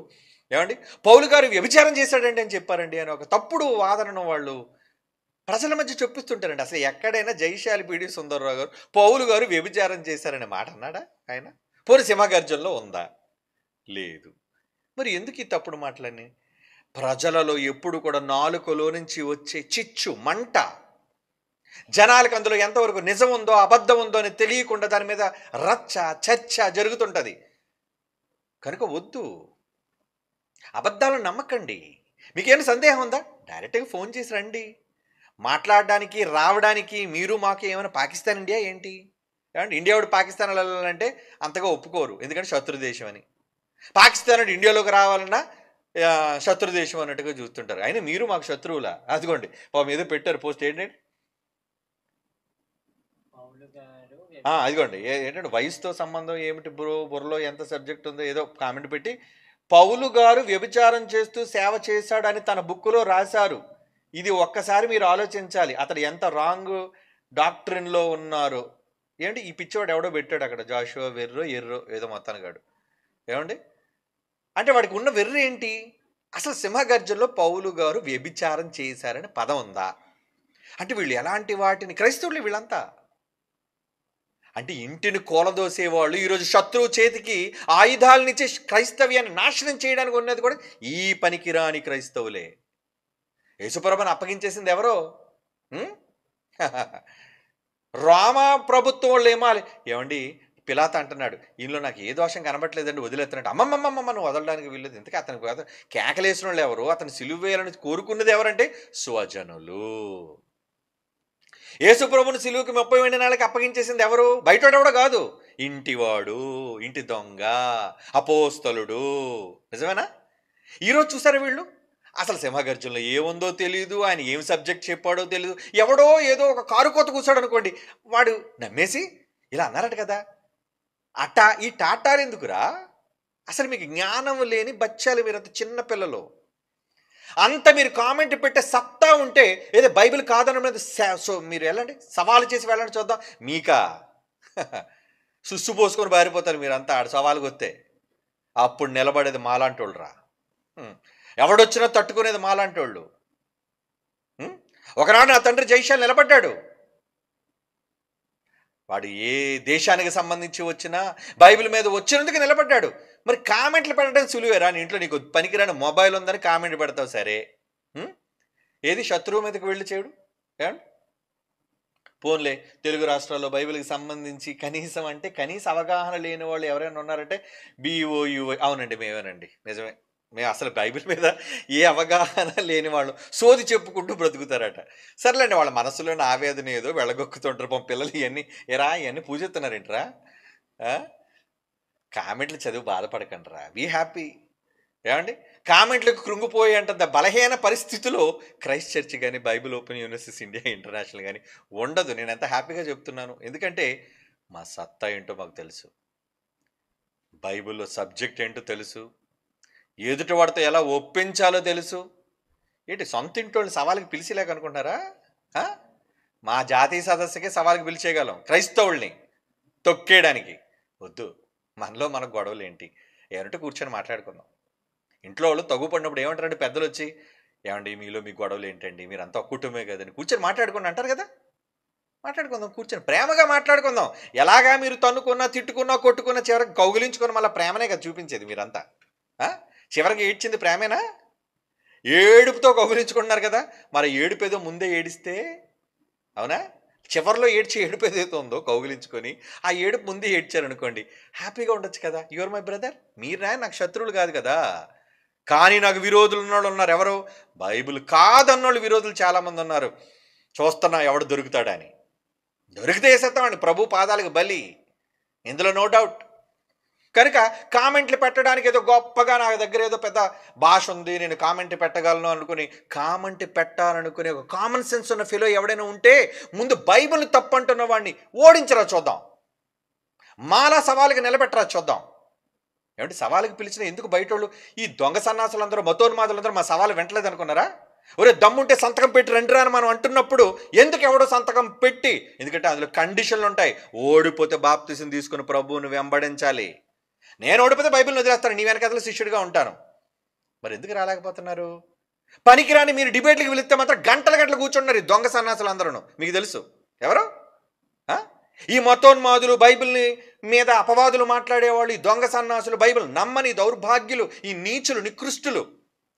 ఏమండి పౌలు గారు వ్యభిచారం చేశాడండి అని చెప్పారండి అని ఒక తప్పుడు వాదనను వాళ్ళు ప్రజల మధ్య చెప్పిస్తుంటారండి. అసలు ఎక్కడైనా జైశాలి పిడి సుందరరావు గారు పౌలు గారు వ్యభిచారం చేశారనే మాట అన్నాడా ఆయన? పోనీ సింహగర్జనలో ఉందా? లేదు. మరి ఎందుకు ఈ తప్పుడు మాటలన్నీ? ప్రజలలో ఎప్పుడు కూడా నాలుకలో నుంచి వచ్చే చిచ్చు మంట, జనాలకు అందులో ఎంతవరకు నిజం ఉందో అబద్ధం ఉందో అని తెలియకుండా దాని మీద చర్చ జరుగుతుంటుంది. కనుక వద్దు, అబద్ధాలను నమ్మకండి. మీకేమైనా సందేహం ఉందా, డైరెక్ట్గా ఫోన్ చేసి రండి, మాట్లాడడానికి రావడానికి. మీరు మాకు ఏమైనా పాకిస్తాన్ ఇండియా ఏంటి? ఏమంటే ఇండియా వాడు పాకిస్తాన్ వెళ్ళాలంటే అంతగా ఒప్పుకోరు, ఎందుకంటే శత్రు దేశం అని. పాకిస్తాన్ అంటే ఇండియాలోకి రావాలన్నా శత్రు దేశం అన్నట్టుగా చూస్తుంటారు. అయినా మీరు మాకు శత్రువులా? అదిగోండి పాపం ఏదో పెట్టారు పోస్ట్, ఏంటంటే అదిగోండి ఏంటంటే వయసుతో సంబంధం ఏమిటి బుర్రలో ఎంత సబ్జెక్ట్ ఉందో ఏదో కామెంట్ పెట్టి, పౌలు గారు వ్యభిచారం చేస్తూ సేవ చేశాడని తన బుక్లో రాశారు. ఇది ఒక్కసారి మీరు ఆలోచించాలి, అతడు ఎంత రాంగ్ డాక్ట్రిన్లో ఉన్నారు. ఏమంటే ఈ పిచ్చివాడు ఎవడో పెట్టాడు అక్కడ, జాషువా ఎర్రో ఏదో మొత్తానికాడు. ఏమండి, అంటే వాడికి ఉన్న వెర్రి ఏంటి? అసలు సింహగర్జనలో పౌలు గారు వ్యభిచారం చేశారని పదం ఉందా? అంటే వీళ్ళు ఎలాంటి వాటిని, క్రైస్తవులు వీళ్ళంతా అంటే ఇంటిని కూలదోసేవాళ్ళు ఈరోజు శత్రువు చేతికి ఆయుధాలనిచ్చి క్రైస్తవ్యాన్ని నాశనం చేయడానికి ఉన్నది కూడా ఈ పనికిరాని క్రైస్తవులే. యేసుప్రభుని అప్పగించేసింది ఎవరో? రామా ప్రభుత్వం వాళ్ళు ఏమండి, పిలాత అంటున్నాడు, ఇందులో నాకు ఏ దోషం కనబట్లేదండి వదిలేస్తున్నట్టు. అమ్మమ్మమ్మమ్మ నువ్వు వదలడానికి వీళ్ళది. ఇంతకీ అతనికి కేకలేసిన వాళ్ళు ఎవరు? అతను సిలువ వేయాలని కోరుకున్నది ఎవరంటే స్వజనులు. యేసుప్రభుని సిలువకి 30 వెండి నాళ్ళకి అప్పగించేసింది ఎవరు? బయటోడెవడో కాదు, ఇంటివాడు, ఇంటి దొంగ, అపోస్తలుడు. నిజమేనా? ఈరోజు చూసారా వీళ్ళు అసలు సింహగర్జనలో ఏముందో తెలియదు, ఆయన ఏం సబ్జెక్ట్ చెప్పాడో తెలియదు, ఎవడో ఏదో ఒక కారు కోత కూర్చోడు అనుకోండి, వాడు నమ్మేసి ఇలా అన్నారట కదా. ఈ టాటాలు ఎందుకురా? అసలు మీకు జ్ఞానం లేని బచ్చాలు, మీరంత చిన్న పిల్లలు. అంత మీరు కామెంట్ పెట్టే సత్తా ఉంటే ఏదో బైబిల్ కాదన్న మీద మీరు వెళ్ళండి, సవాలు చేసి వెళ్ళండి, చూద్దాం. మీకా సుస్సు పోసుకొని బారిపోతారు మీరంతా ఆడ సవాలుకి వస్తే. అప్పుడు నిలబడేది మాలాంటోళ్ళు రా. ఎవడొచ్చినా తట్టుకునేది మాలాంటోళ్ళు. ఒకనాడు నా తండ్రి జైశాల్ నిలబడ్డాడు. వాడు ఏ దేశానికి సంబంధించి వచ్చినా బైబిల్ మీద వచ్చినందుకు నిలబడ్డాడు. మరి కామెంట్లు పెట్టడం సులువేరా? నీ ఇంట్లో నీకు పనికిరాని మొబైల్ ఉందని కామెంట్ పెడతావు, సరే. ఏది శత్రువు మీదకి వెళ్ళి చేయడు? ఏమండి, పోన్లే తెలుగు రాష్ట్రాల్లో బైబిల్కి సంబంధించి కనీస అవగాహన లేని వాళ్ళు ఎవరైనా ఉన్నారంటే BOUI. అవునండి, మేమేనండి, నిజమే. మేము అసలు బైబిల్ మీద ఏ అవగాహన లేని వాళ్ళు సోది చెప్పుకుంటూ బ్రతుకుతారట. సర్లేండి, వాళ్ళ మనసులోని ఆవేదన ఏదో వెళ్ళగొక్కుతుంటారు. పిల్లలు ఇవన్నీ పూజిస్తున్నారేంట్రా? కామెంట్లు చదివి బాధపడకండి రా, బీ హ్యాపీ. ఏమండి, కామెంట్లకు కృంగిపోయేంత బలహీన పరిస్థితిలో క్రైస్ట్ చర్చ్ కానీ Bible open university India international కానీ ఉండదు. నేను ఎంత హ్యాపీగా చెప్తున్నాను, ఎందుకంటే మా సత్తా ఏంటో మాకు తెలుసు, బైబిల్లో సబ్జెక్ట్ ఏంటో తెలుసు, ఎదుటి వాడితో ఎలా ఒప్పించాలో తెలుసు. ఏంటి సొంత ఇంటోళ్ళని సవాళ్ళకి పిలిచిలేకనుకుంటున్నారా? మా జాతీయ సదస్సుకే సవాళ్ళకి పిలిచేయగలం క్రైస్తవుల్ని తొక్కేయడానికి. వద్దు. మనలో మన గొడవలు ఏంటి? ఏమంటే కూర్చొని మాట్లాడుకుందాం. ఇంట్లో వాళ్ళు తగ్గు పడినప్పుడు ఏమంటారంటే పెద్దలు వచ్చి, ఏమండి మీలో మీ గొడవలు ఏంటండి? మీరంతా ఒక కుటుంబమే కదండి, కూర్చొని మాట్లాడుకోండి అంటారు కదా. మాట్లాడుకుందాం, కూర్చొని ప్రేమగా మాట్లాడుకుందాం. ఎలాగా మీరు తన్నుకున్నా, తిట్టుకున్నా, కొట్టుకున్నా, చివరికి కౌగిలించుకొని మళ్ళీ ప్రేమనే కదా చూపించేది మీరంతా. ఆ? చివరికి ఏడ్చింది ప్రేమేనా? ఏడుపుతో కౌగిలించుకుంటున్నారు కదా. మరి ఏడుపేదో ముందే ఏడిస్తే, అవునా? చివరిలో ఏడుపు ఏదైతే ఉందో కౌగిలించుకొని, ఆ ఏడుపు ముందే ఏడ్చారనుకోండి, హ్యాపీగా ఉండొచ్చు కదా. యువర్ మై బ్రదర్, మీరా నాకు శత్రువులు కాదు కదా. కానీ నాకు విరోధులు ఉన్నోళ్ళు ఉన్నారు. ఎవరు? బైబిల్ కాదన్నోళ్ళు విరోధులు చాలామంది ఉన్నారు. చూస్తున్నా ఎవడు దొరుకుతాడని. దొరికితే వేసేస్తామండి ప్రభు పాదాలకు బలి, ఇందులో నో డౌట్. కనుక కామెంట్లు పెట్టడానికి ఏదో గొప్పగా నా దగ్గర ఏదో పెద్ద భాష ఉంది, నేను కామెంట్ పెట్టగలను అనుకుని, కామెంట్ పెట్టాలనుకునే ఒక కామన్ సెన్స్ ఉన్న ఫిలో ఎవడైనా ఉంటే ముందు బైబిల్ తప్పంటున్న వాడిని ఓడించరా చూద్దాం. మాలా సవాలుకి నిలబెట్టరా చూద్దాం. ఏమంటే సవాలుకి పిలిచిన ఎందుకు బయట వాళ్ళు ఈ దొంగ సన్నాసులందరూ మతోన్మాదులందరూ మా సవాలు వెంటలేదు అనుకున్నారా? ఒరే దమ్ముంటే సంతకం పెట్టి రండిరా అని మనం అంటున్నప్పుడు ఎందుకు ఎవడో సంతకం పెట్టి, ఎందుకంటే అందులో కండిషన్లు ఉంటాయి. ఓడిపోతే బాప్తిసం తీసుకుని ప్రభువుని వెంబడించాలి. నేను ఓడిపోతే బైబిల్ని వదిలేస్తాను, నీ వెనకాల శిష్యుడిగా ఉంటాను. మరి ఎందుకు రాలేకపోతున్నారు? పనికిరాని మీరు డిబేట్లకు వెళితే మాత్రం గంటల గంటలు కూర్చుంటున్నారు ఈ దొంగ సన్నాసులు అందరూ. మీకు తెలుసు ఎవరు? ఈ మతోన్మాదులు, బైబిల్ని మీద అపవాదులు మాట్లాడేవాళ్ళు, ఈ దొంగ సన్నాసులు, బైబిల్ నమ్మని దౌర్భాగ్యులు, ఈ నీచులు, నికృష్టులు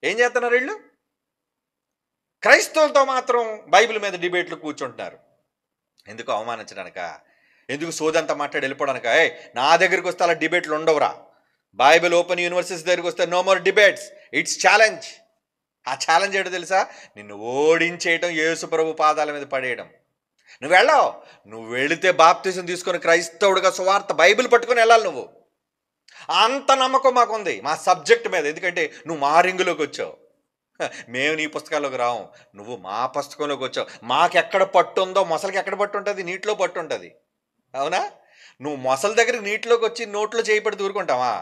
ఏం చేస్తున్నారు? వీళ్ళు క్రైస్తవులతో మాత్రం బైబిల్ మీద డిబేట్లు కూర్చుంటున్నారు. ఎందుకు? అవమానించడానిక? ఎందుకు సోదంతా మాట్లాడి వెళ్ళిపోవడానిక? నా దగ్గరికి వస్తే అలా డిబేట్లు ఉండవురా. బైబిల్ ఓపెన్ యూనివర్సిటీస్ దగ్గరికి వస్తే no more debates, it's challenge. ఆ ఛాలెంజ్ ఏంటో తెలుసా? నిన్ను ఓడించేయటం, యేసు ప్రభు పాదాల మీద పడేయడం. నువ్వు వెళ్ళావు, నువ్వు వెళితే బాప్తిసం తీసుకొని క్రైస్తవుడిగా సువార్త బైబిల్ పట్టుకొని వెళ్ళాలి. నువ్వు అంత నమ్మకం మాకుంది మా సబ్జెక్ట్ మీద. ఎందుకంటే నువ్వు మా రింగులోకి వచ్చావు, మేము నీ పుస్తకాల్లోకి రావు, నువ్వు మా పుస్తకంలోకి వచ్చావు. మాకెక్కడ పట్టు ఉందో మొసలికి ఎక్కడ పట్టు ఉంటుంది? నీటిలో పట్టు ఉంటుంది, అవునా? నువ్వు మొసలి దగ్గరికి నీటిలోకి వచ్చి నోట్లో చేయబడి దూరుకుంటావా?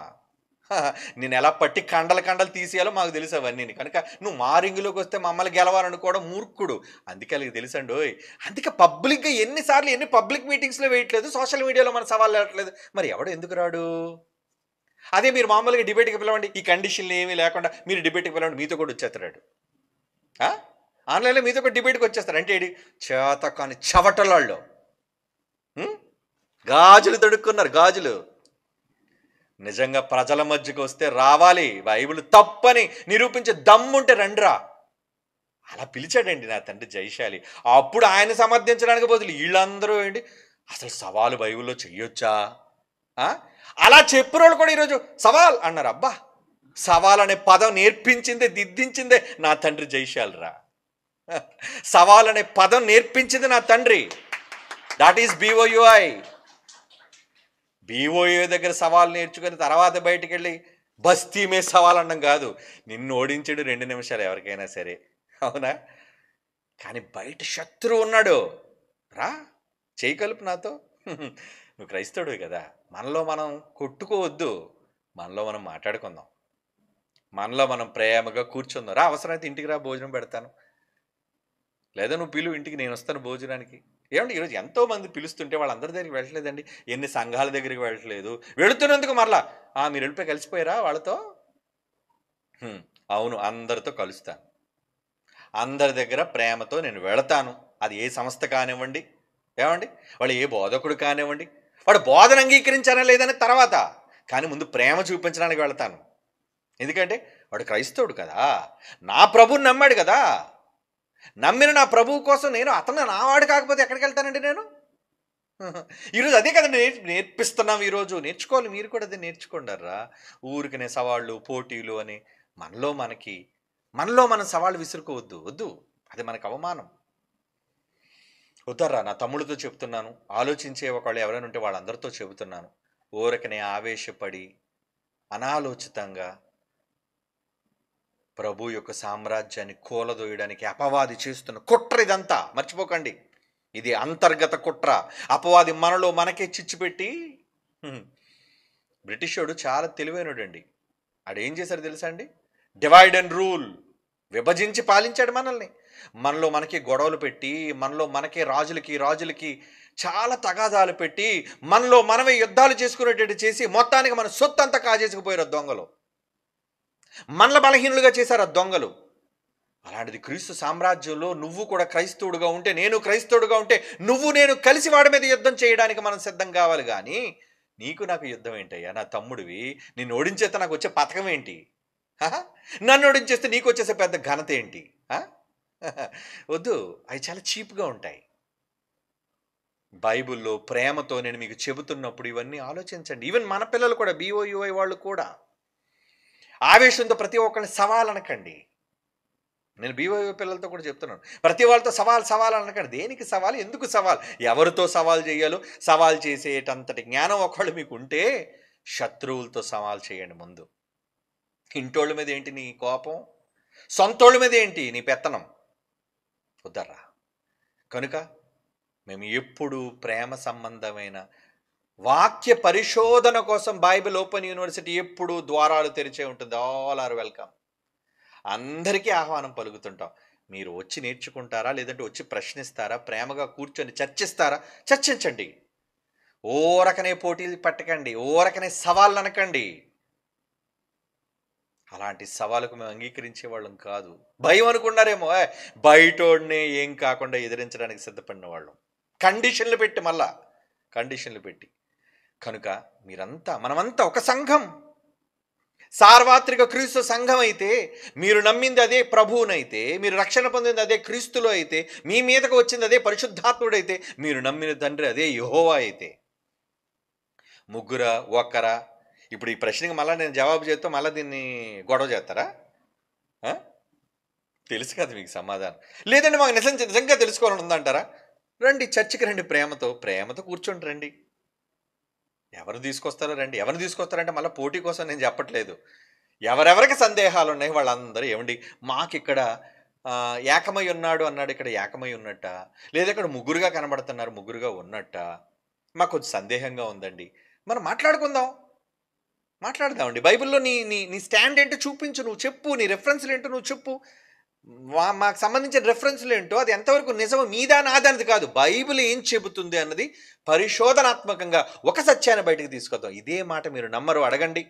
నేను ఎలా పట్టి కండలు కండలు తీసేయాలో మాకు తెలుసు అవన్నీ. కనుక నువ్వు మా రింగులోకి వస్తే మమ్మల్ని గెలవాలనుకోవడం మూర్ఖుడు. అందుకే అలాగే తెలుసండి. అందుకే పబ్లిక్గా ఎన్నిసార్లు ఎన్ని పబ్లిక్ మీటింగ్స్లో వేయట్లేదు, సోషల్ మీడియాలో మన సవాళ్ళు వెళ్ళట్లేదు. మరి ఎవడు ఎందుకు రాడు? అదే మీరు మామూలుగా డిబేట్కి పిలవండి, ఈ కండిషన్లు ఏమీ లేకుండా మీరు డిబేట్కి పిలవండి, మీతో కూడా వచ్చేస్తాడు. ఆన్లైన్లో మీతో కూడా డిబేట్కి వచ్చేస్తారు. అంటే చేత కానీ చవటలాళ్ళు గాజులు తడుక్కున్నారు, గాజులు. నిజంగా ప్రజల మధ్యకు వస్తే రావాలి, బైబిల్ తప్పని నిరూపించే దమ్ముంటే రండిరా. అలా పిలిచాడండి నా తండ్రి జయశాలి. అప్పుడు ఆయన సమర్థించడానికి బదులు వీళ్ళందరూ ఏంటి అసలు సవాలు బైబిల్లో చెయ్యొచ్చా? అలా చెప్పిన వాళ్ళు కూడా ఈరోజు సవాల్ అన్నారు. అబ్బా, సవాల్ అనే పదం నేర్పించిందే, దిద్దించిందే నా తండ్రి జయశాలిరా. సవాల్ అనే పదం నేర్పించింది నా తండ్రి. That is BOUI. BOUI దగ్గర సవాల్ నేర్చుకుని తర్వాత బయటికి వెళ్ళి బస్తీ మే సవాల్ అనడం కాదు. నిన్ను ఓడించాడు 2 నిమిషాలు ఎవరికైనా సరే, అవునా? కానీ బయట శత్రువు ఉన్నాడు, రా చేయి కలుపు నాతో. నువ్వు క్రైస్తవుడివి కదా, మనలో మనం కొట్టుకోవద్దు, మనలో మనం మాట్లాడుకుందాం, మనలో మనం ప్రేమగా కూర్చుందాం. రా, అవసరమైతే ఇంటికి రా, భోజనం పెడతాను, లేదా నువ్వు పిలువు ఇంటికి, నేను వస్తాను భోజనానికి. ఏమంటే ఈరోజు ఎంతోమంది పిలుస్తుంటే వాళ్ళందరి దగ్గరికి వెళ్ళట్లేదండి. ఎన్ని సంఘాల దగ్గరికి వెళ్ళట్లేదు. వెళుతున్నందుకు మరలా మీరు వెళ్ళిపోయి కలిసిపోయారా వాళ్ళతో? అవును, అందరితో కలుస్తాను, అందరి దగ్గర ప్రేమతో నేను వెళతాను. అది ఏ సంస్థ కానివ్వండి, ఏమండి వాళ్ళు ఏ బోధకుడు కానివ్వండి, వాడు బోధన అంగీకరించారా లేదని తర్వాత, కానీ ముందు ప్రేమ చూపించడానికి వెళతాను. ఎందుకంటే వాడు క్రైస్తవుడు కదా, నా ప్రభువుని నమ్మాడు కదా. నమ్మిన నా ప్రభువు కోసం నేను అతను నావాడు కాకపోతే ఎక్కడికి వెళ్తానండి నేను? ఈరోజు అదే కదండి నేర్పిస్తున్నాం. ఈరోజు నేర్చుకోవాలి, మీరు కూడా అదే నేర్చుకుంటారా. ఊరికనే సవాళ్ళు, పోటీలు అని మనలో మనం సవాళ్ళు విసురుకోవద్దు, వద్దు, అది మనకు అవమానం. వద్దర్రా, నా తమ్ముడితో చెప్తున్నాను, ఆలోచించే ఒకళ్ళు ఎవరైనా ఉంటే వాళ్ళందరితో చెబుతున్నాను. ఊరికనే ఆవేశపడి అనాలోచితంగా ప్రభు యొక్క సామ్రాజ్యాన్ని కూలదోయడానికి అపవాది చేస్తున్న కుట్ర ఇదంతా. మర్చిపోకండి, ఇది అంతర్గత కుట్ర. అపవాది మనలో మనకే చిచ్చుపెట్టి, బ్రిటిష్ వాడు చాలా తెలివైనడు అండి. ఆడేం చేశాడు తెలుసా అండి? డివైడ్ అండ్ రూల్, విభజించి పాలించాడు మనల్ని. మనలో మనకి గొడవలు పెట్టి, మనలో మనకే రాజులకి చాలా తగాదాలు పెట్టి, మనలో మనమే యుద్ధాలు చేసుకునేటట్టు చేసి, మొత్తానికి మన సొత్తంతా కాజేసుకుపోయారు ఆ దొంగలు. మనల బలహీనులుగా చేశారు ఆ దొంగలు. అలాంటిది క్రీస్తు సామ్రాజ్యంలో నువ్వు కూడా క్రైస్తవుడుగా ఉంటే, నేను క్రైస్తవుడుగా ఉంటే, నువ్వు నేను కలిసి వాడి మీద యుద్ధం చేయడానికి మనం సిద్ధం కావాలి గానీ, నీకు నాకు యుద్ధం ఏంటయ్యా? నా తమ్ముడివి. నిన్ను ఓడించేస్తే నాకు వచ్చే పథకం ఏంటి? హహ! నన్ను ఓడించేస్తే నీకొచ్చేసే పెద్ద ఘనత ఏంటి? ఆ! వద్దు. అవి చాలా చీప్‌గా ఉంటాయి. బైబిల్‌లో ప్రేమతో నేను మీకు చెబుతున్నప్పుడు ఇవన్నీ ఆలోచించండి. ఈవెన్ మన పిల్లలు కూడా బీఓయూఐ వాళ్ళు కూడా ఆవేశంతో ప్రతి ఒక్కళ్ళని సవాలనకండి. నేను బీఓయూఐ పిల్లలతో కూడా చెప్తున్నాను. ప్రతి వాళ్ళతో సవాల్ అనకండి. దేనికి సవాల్? ఎందుకు సవాల్? ఎవరితో సవాల్ చేయాలో సవాల్ చేసేటంతటి జ్ఞానం ఒకవేళ మీకుంటే శత్రువులతో సవాల్ చేయండి ముందు. ఇంటోళ్ళ మీద ఏంటి నీ కోపం? సొంతోళ్ళ మీద ఏంటి నీ పెత్తనం? కుదర్రా. కనుక మేము ఎప్పుడూ ప్రేమ సంబంధమైన వాక్య పరిశోధన కోసం బైబిల్ ఓపెన్ యూనివర్సిటీ ఎప్పుడూ ద్వారాలు తెరిచే ఉంటుంది. All are welcome. అందరికీ ఆహ్వానం పలుకుతుంటాం. మీరు వచ్చి నేర్చుకుంటారా? లేదంటే వచ్చి ప్రశ్నిస్తారా? ప్రేమగా కూర్చొని చర్చిస్తారా? చర్చించండి. ఊరకనే పోటీలు పెట్టకండి. ఊరకనే సవాళ్ళు అనకండి. అలాంటి సవాలుకు మేము అంగీకరించే వాళ్ళం కాదు. భయం అనుకున్నారేమో, బయటోడిని ఏం కాకుండా ఎదిరించడానికి సిద్ధపడిన వాళ్ళం. కండిషన్లు పెట్టి మళ్ళా కండిషన్లు పెట్టి. కనుక మనమంతా ఒక సంఘం. సార్వత్రిక క్రీస్తు సంఘం అయితే, మీరు నమ్మింది అదే ప్రభువునైతే, మీరు రక్షణ పొందింది అదే క్రీస్తులో అయితే, మీ మీదకు వచ్చింది అదే పరిశుద్ధాత్ముడైతే, మీరు నమ్మిన తండ్రి అదే యెహోవా అయితే, ముగ్గురా ఒక్కరా? ఇప్పుడు ఈ ప్రశ్నకి మళ్ళీ నేను జవాబు చేస్తూ మళ్ళీ దీన్ని గొడవ చేస్తారా? తెలుసు కదా మీకు సమాధానం. లేదంటే మాకు నిజంగా తెలుసుకోవాలని ఉందంటారా? రండి, చర్చికి రండి. ప్రేమతో కూర్చోండి రండి. ఎవరు తీసుకొస్తారో రండి. ఎవరిని తీసుకొస్తారంటే మళ్ళీ పోటీ కోసం నేను చెప్పట్లేదు. ఎవరెవరికి సందేహాలు ఉన్నాయి వాళ్ళందరూ ఏమండి మాకిక్కడ ఏకమై ఉన్నాడు అన్నాడు, ఇక్కడ ఏకమై ఉన్నట్ట, లేదా ఇక్కడ ముగ్గురుగా కనబడుతున్నారు ముగ్గురుగా ఉన్నట్ట, మాకు కొంచెం సందేహంగా ఉందండి, మనం మాట్లాడదామండి. బైబిల్లో నీ నీ నీ స్టాండ్ ఏంటో చూపించు, నువ్వు చెప్పు, నీ రెఫరెన్స్లు ఏంటో నువ్వు చెప్పు. మాకు సంబంధించిన రెఫరెన్స్లు ఏంటో అది ఎంతవరకు నిజం మీదా నాదా అనేది కాదు, బైబిల్ ఏం చెబుతుంది అన్నది పరిశోధనాత్మకంగా ఒక సత్యాన్ని బయటకు తీసుకొద్దాం. ఇదే మాట మీరు నమ్మరు, అడగండి.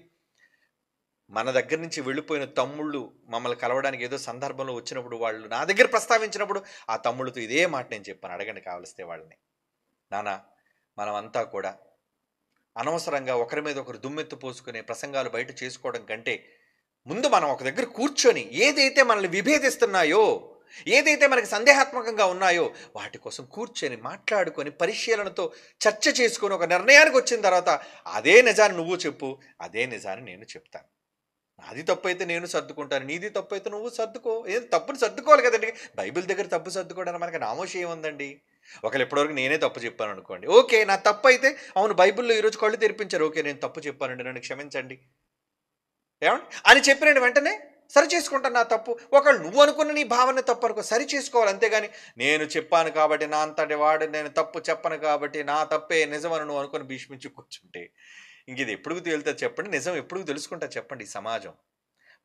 మన దగ్గర నుంచి వెళ్ళిపోయిన తమ్ముళ్ళు మమ్మల్ని కలవడానికి ఏదో సందర్భంలో వచ్చినప్పుడు వాళ్ళు నా దగ్గర ప్రస్తావించినప్పుడు ఆ తమ్ముళ్ళతో ఇదే మాట నేను చెప్పాను, అడగండి కావలిస్తే వాళ్ళని. నానా, మనమంతా కూడా అనవసరంగా ఒకరి మీద ఒకరు దుమ్మెత్తు పోసుకునే ప్రసంగాలు బయట చేసుకోవడం కంటే ముందు మనం ఒక దగ్గర కూర్చొని ఏదైతే మనల్ని విభేదిస్తున్నాయో, ఏదైతే మనకి సందేహాత్మకంగా ఉన్నాయో వాటి కోసం కూర్చొని మాట్లాడుకొని పరిశీలనతో చర్చ చేసుకొని ఒక నిర్ణయానికి వచ్చిన తర్వాత అదే నిజాన్ని నువ్వు చెప్పు, అదే నిజాన్ని నేను చెప్తాను. నాది తప్పు అయితే నేను సర్దుకుంటాను, నీది తప్పు అయితే నువ్వు సర్దుకో. ఏం తప్పుని సర్దుకోవాలి కదండి. బైబిల్ దగ్గర తప్పు సర్దుకోవడానికి మనకి నామోషి ఏముందండి? ఒకవేళ ఇప్పటివరకు నేనే తప్పు చెప్పాను అనుకోండి, ఓకే, నా తప్పు అయితే అవును బైబిల్లో ఈరోజు కళ్ళు తెరిపించారు, ఓకే నేను తప్పు చెప్పానండి, నన్ను క్షమించండి ఏమండి అని చెప్పిన వెంటనే సరి చేసుకుంటాను నా తప్పు. ఒకవేళ నువ్వు అనుకున్న నీ భావన తప్పు అనుకో, సరి చేసుకోవాలి. అంతేగాని నేను చెప్పాను కాబట్టి నా అంతటి వాడు నేను తప్పు చెప్పను కాబట్టి నా తప్పే నిజమని నువ్వు అనుకుని భీష్మించి కూర్చుంటే ఇంక ఇది ఎప్పుడు తేలుతుంది చెప్పండి? నిజం ఎప్పుడు తెలుసుకుంటా చెప్పండి? ఈ సమాజం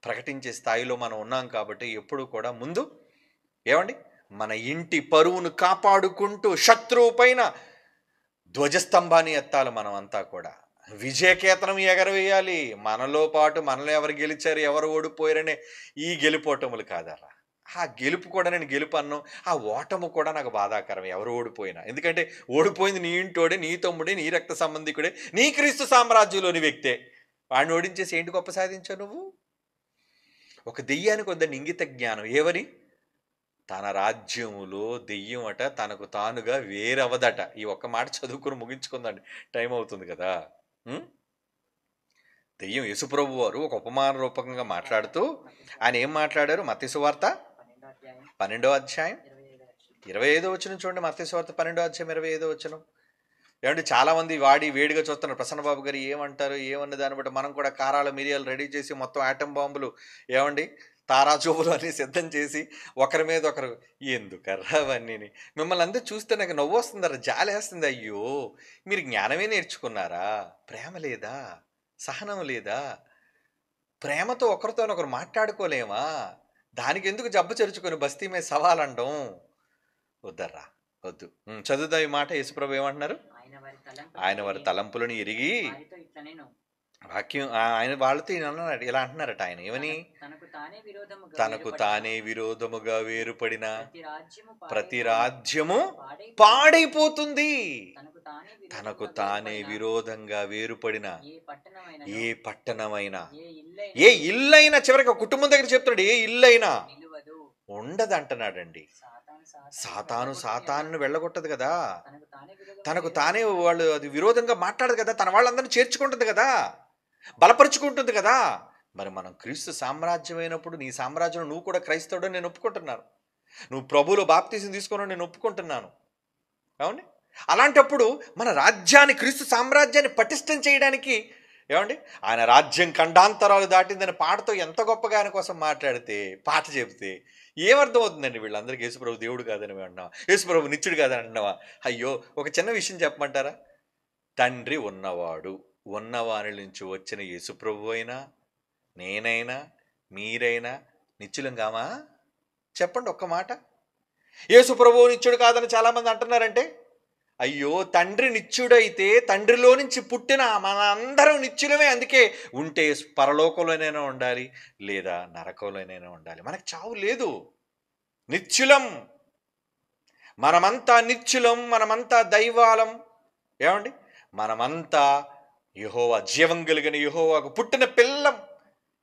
ప్రకటించే స్థాయిలో మనం ఉన్నాం కాబట్టి ఎప్పుడు కూడా ముందు ఏమండి మన ఇంటి పరువును కాపాడుకుంటూ శత్రువు పైన ధ్వజస్తంభాన్ని ఎత్తాలి. మనం అంతా కూడా విజయకేతనం ఎగరవేయాలి. మనలో పాటు మనలో ఎవరు గెలిచారు ఎవరు ఓడిపోయారనే ఈ గెలుపోటములు కాదరా. ఆ గెలుపు కూడా నేను గెలుపు అన్ను, ఆ ఓటము కూడా నాకు బాధాకరం ఎవరు ఓడిపోయినా. ఎందుకంటే ఓడిపోయింది నీ ఇంటోడే, నీ తమ్ముడే, నీ రక్త సంబంధికుడే, నీ క్రీస్తు సామ్రాజ్యంలోని వ్యక్తే. వాడిని ఓడించేసి ఏంటి గొప్ప సాధించావు నువ్వు? ఒక దెయ్యానికి వద్దండి ఇంగిత జ్ఞానం. ఏవని? తన రాజ్యములో దెయ్యం అట తనకు తానుగా వేరవదట. ఈ ఒక్క మాట చదువుకుని ముగించుకుందండి, టైం అవుతుంది కదా. దెయ్యం యేసుప్రభు వారు ఒక ఉపమాన రూపకంగా మాట్లాడుతూ ఆయన ఏం మాట్లాడారు? మత్తయి సువార్త 12వ అధ్యాయం 25వ వచనం చూడండి. మత్తయి సువార్త 12వ అధ్యాయం 25వ వచనం. ఏమంటే చాలామంది వాడి వేడిగా చూస్తున్నారు. ప్రసన్నబాబు గారు ఏమంటారు ఏమన్న దాన్ని బట్టి మనం కూడా కారాలు మిరియాలు రెడీ చేసి మొత్తం ఆటం బాంబులు ఏమండి తారాజోబులు అన్నీ సిద్ధం చేసి ఒకరి మీద ఒకరు ఎందుకర్రా అవన్నీ. మిమ్మల్ని అందరూ చూస్తే నాకు నవ్వు వస్తుందరా, జాలి వేస్తుంది. అయ్యో మీరు జ్ఞానమే నేర్చుకున్నారా? ప్రేమ లేదా? సహనం లేదా? ప్రేమతో ఒకరితో ఒకరు మాట్లాడుకోలేమా? దానికి ఎందుకు జబ్బు చేర్చుకొని బస్తీ మీద సవాలండం? వద్దర్రా, వద్దు. చదువుదాం ఈ మాట. యేసుప్రభు ఏమంటున్నారు? ఆయన వారి తలంపులను ఎరిగి వాక్యం ఆయన వాళ్ళతో ఇలా అంటున్నారట. ఆయన ఏమని? తనకు తానే విరోధముగా వేరుపడిన ప్రతి రాజ్యము పాడైపోతుంది. తనకు తానే విరోధంగా వేరుపడిన ఏ పట్టణమైనా, ఏ ఇల్లైనా, చివరికి కుటుంబం దగ్గర చెప్తున్నాడు, ఏ ఇల్లైనా ఉండదు అంటున్నాడండి. సాతాను వెళ్ళగొట్టదు కదా, తనకు తానే వాళ్ళు అది విరోధంగా మాట్లాడదు కదా, తన వాళ్ళందరినీ చేర్చుకుంటుంది కదా, బలపరుచుకుంటుంది కదా. మరి మనం క్రీస్తు సామ్రాజ్యం అయినప్పుడు నీ సామ్రాజ్యంలో నువ్వు కూడా క్రైస్తవుడని నేను ఒప్పుకుంటున్నాను. నువ్వు ప్రభువులో బాప్తీసం తీసుకున్నావు, నేను ఒప్పుకుంటున్నాను. అవును. అలాంటప్పుడు మన రాజ్యాన్ని, క్రీస్తు సామ్రాజ్యాన్ని పటిష్టం చేయడానికి ఏమండి, ఆయన రాజ్యం ఖండాంతరాలు దాటిందని పాటతో ఎంత గొప్పగా ఆయన కోసం మాట్లాడితే, పాట చెబితే ఏమర్థం అవుతుందండి? వీళ్ళందరికీ యేసుప్రభు దేవుడు కాదని అంటున్నావా? యేసుప్రభు నిత్యుడు కాదని అంటున్నావా? అయ్యో, ఒక చిన్న విషయం చెప్పమంటారా? తండ్రి ఉన్నవాడు, ఉన్నవారి నుంచి వచ్చిన యేసుప్రభు అయినా, నేనైనా, మీరైనా నిత్యులం కామా? చెప్పండి ఒక్క మాట. యేసుప్రభు నిత్యుడు కాదని చాలామంది అంటున్నారంటే, అయ్యో, తండ్రి నిత్యుడైతే తండ్రిలో నుంచి పుట్టిన మన అందరం నిత్యులమే. అందుకే ఉంటే పరలోకంలోనైనా ఉండాలి, లేదా నరకంలోనైనా ఉండాలి. మనకు చావు లేదు, నిత్యులం. మనమంతా నిత్యులం, మనమంతా దైవాలం. ఏమండి, మనమంతా యెహోవా, జీవం కలిగిన యెహోవాకు పుట్టిన పిల్లం.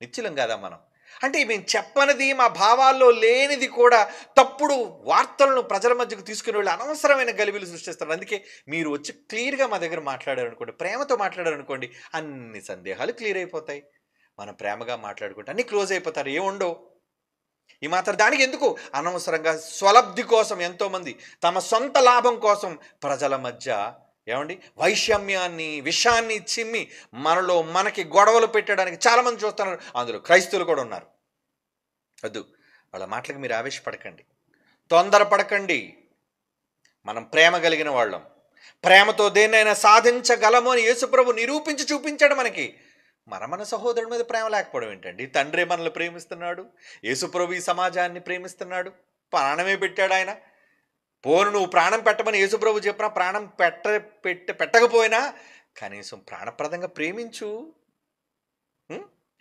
నిత్యులం కాదా మనం? అంటే మేము చెప్పనిది, మా భావాల్లో లేనిది కూడా తప్పుడు వార్తలను ప్రజల మధ్యకు తీసుకుని వెళ్ళి అనవసరమైన గలిబిలు సృష్టిస్తారు. అందుకే మీరు వచ్చి క్లియర్గా మా దగ్గర మాట్లాడారనుకోండి, ప్రేమతో మాట్లాడారనుకోండి, అన్ని సందేహాలు క్లియర్ అయిపోతాయి. మనం ప్రేమగా మాట్లాడుకుంటే అన్నీ క్లోజ్ అయిపోతారు, ఏముండవు. ఈ మాత్రం దానికి ఎందుకు అనవసరంగా స్వలబ్ధి కోసం ఎంతోమంది తమ సొంత లాభం కోసం ప్రజల మధ్య ఏమండి వైషమ్యాన్ని, విషాన్ని చిమ్మి మనలో మనకి గొడవలు పెట్టడానికి చాలామంది చూస్తున్నారు. అందులో క్రైస్తవులు కూడా ఉన్నారు. వద్దు, వాళ్ళ మాటలకు మీరు ఆవేశపడకండి, తొందరపడకండి. మనం ప్రేమ కలిగిన వాళ్ళం, ప్రేమతో దేన్నైనా సాధించగలము అని యేసుప్రభు నిరూపించి చూపించాడు మనకి. మన సహోదరుడి మీద ప్రేమ లేకపోవడం ఏంటండి? తండ్రి మనల్ని ప్రేమిస్తున్నాడు, యేసుప్రభు ఈ సమాజాన్ని ప్రేమిస్తున్నాడు, ప్రాణమే పెట్టాడు ఆయన. పోను నువ్వు ప్రాణం పెట్టమని యేసుప్రభు చెప్పినా, ప్రాణం పెట్టకపోయినా కనీసం ప్రాణప్రదంగా ప్రేమించు.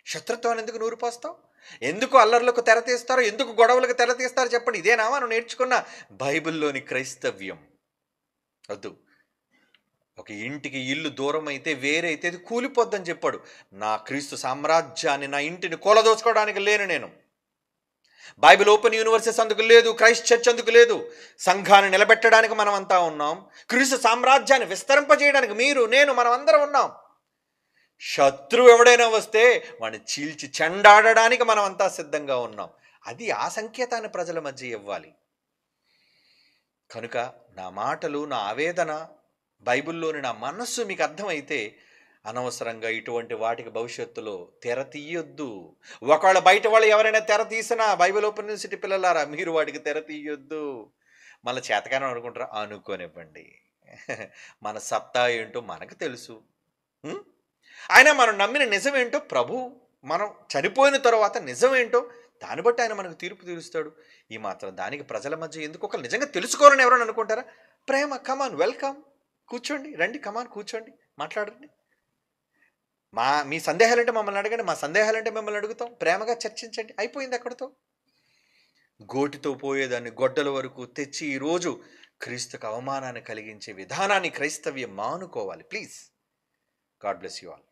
శత్రుత్వాన్ని ఎందుకు నూరు పోస్తావు? ఎందుకు అల్లర్లకు తెర తీస్తారు? ఎందుకు గొడవలకు తెర తీస్తారు? చెప్పండి. ఇదేనా మనం నేర్చుకున్న బైబిల్లోని క్రైస్తవ్యం? వద్దు. ఒక ఇంటికి ఇల్లు దూరం అయితే, వేరైతే అది కూలిపోద్దని చెప్పాడు. నా క్రీస్తు సామ్రాజ్యాన్ని, నా ఇంటిని కూలదోచుకోవడానికి లేను నేను. బైబిల్ ఓపెన్ యూనివర్సిటీస్ అందుకు లేదు, క్రైస్ట్ చర్చ్ అందుకు లేదు. సంఘాన్ని నిలబెట్టడానికి మనం అంతా ఉన్నాం. క్రీస్తు సామ్రాజ్యాన్ని విస్తరింపజేయడానికి మీరు, నేను, మనం అందరం ఉన్నాం. శత్రువు ఎవడైనా వస్తే వాడిని చీల్చి చెండాడడానికి మనం అంతా సిద్ధంగా ఉన్నాం. అది ఆ సంకేతాన్ని ప్రజల మధ్య ఇవ్వాలి. కనుక నా మాటలు, నా ఆవేదన, బైబిల్లోని నా మనస్సు మీకు అర్థమైతే అనవసరంగా ఇటువంటి వాటికి భవిష్యత్తులో తెర తీయొద్దు. ఒకవేళ బయట వాళ్ళు ఎవరైనా తెర తీసినా, బైబిల్ ఓపెన్ యూనివర్సిటీ పిల్లలారా, మీరు వాటికి తెర తీయొద్దు. మళ్ళీ చేతకాని అనుకుంటారా? అనుకోనివ్వండి. మన సత్తా ఏంటో మనకు తెలుసు. ఆయన మనం నమ్మిన నిజమేంటో ప్రభు, మనం చనిపోయిన తర్వాత నిజమేంటో దాన్ని బట్టి ఆయన మనకు తీర్పు తీరుస్తాడు. ఈ మాత్రం దానికి ప్రజల మధ్య ఎందుకు? ఒకరు నిజంగా తెలుసుకోవాలని ఎవరైనా అనుకుంటారా? ప్రేమ, కమాన్, వెల్కమ్, కూర్చోండి, రండి, కమాన్, కూర్చోండి, మాట్లాడండి. మీ సందేహాలంటే మమ్మల్ని అడగండి, మా సందేహాలంటే మిమ్మల్ని అడుగుతాం. ప్రేమగా చర్చించండి, అయిపోయింది అక్కడితో. గోటితో పోయేదాన్ని గొడ్డల వరకు తెచ్చి ఈరోజు క్రీస్తుకు అవమానాన్ని కలిగించే విధానాన్ని క్రైస్తవ్యం మానుకోవాలి. Please, God bless you all.